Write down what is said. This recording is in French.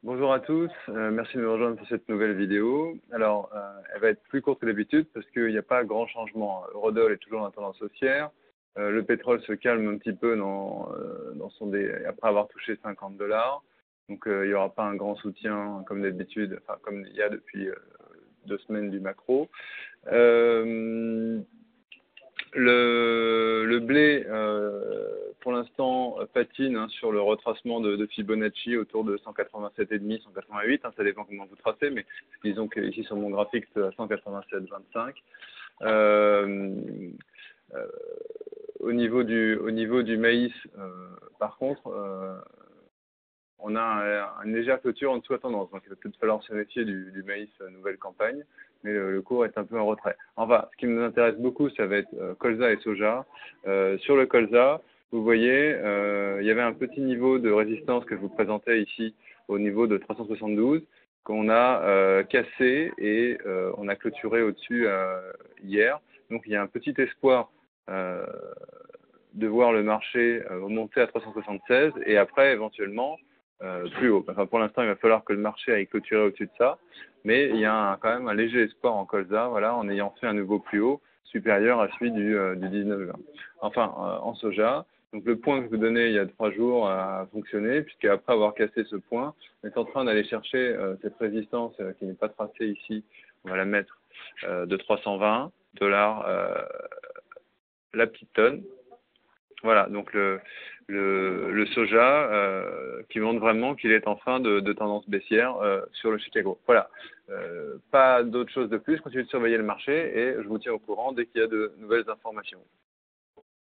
Bonjour à tous, merci de me rejoindre pour cette nouvelle vidéo. Alors, elle va être plus courte que d'habitude parce qu'il n'y a pas grand changement. Eurodoll est toujours en tendance haussière. Le pétrole se calme un petit peu après avoir touché 50 $. Donc, il n'y aura pas un grand soutien comme d'habitude, enfin comme il y a depuis 2 semaines du macro. Le blé, pour l'instant, patine sur le retracement de Fibonacci autour de 187,5, 188. Ça dépend comment vous tracez, mais disons que ici sur mon graphique, c'est à 187,25. Au niveau du maïs, par contre, on a une légère clôture en dessous de tendance. Donc il va peut-être falloir se méfier du maïs nouvelle campagne, mais le cours est un peu en retrait. Enfin, ce qui nous intéresse beaucoup, ça va être colza et soja. Sur le colza, vous voyez, il y avait un petit niveau de résistance que je vous présentais ici au niveau de 372 qu'on a cassé et on a clôturé au-dessus hier. Donc il y a un petit espoir de voir le marché monter à 376 et après éventuellement plus haut. Enfin, pour l'instant, il va falloir que le marché aille clôturer au-dessus de ça, mais il y a quand même un léger espoir en colza, voilà, en ayant fait un nouveau plus haut supérieur à celui du 19 juin. Enfin, en soja, donc le point que je vous donnais il y a 3 jours a fonctionné, puisqu'après avoir cassé ce point, on est en train d'aller chercher cette résistance qui n'est pas tracée ici, on va la mettre de 320 $ la petite tonne. Voilà, donc le soja qui montre vraiment qu'il est en fin de tendance baissière sur le Chicago. Voilà, pas d'autre chose de plus, continuez de surveiller le marché et je vous tiens au courant dès qu'il y a de nouvelles informations.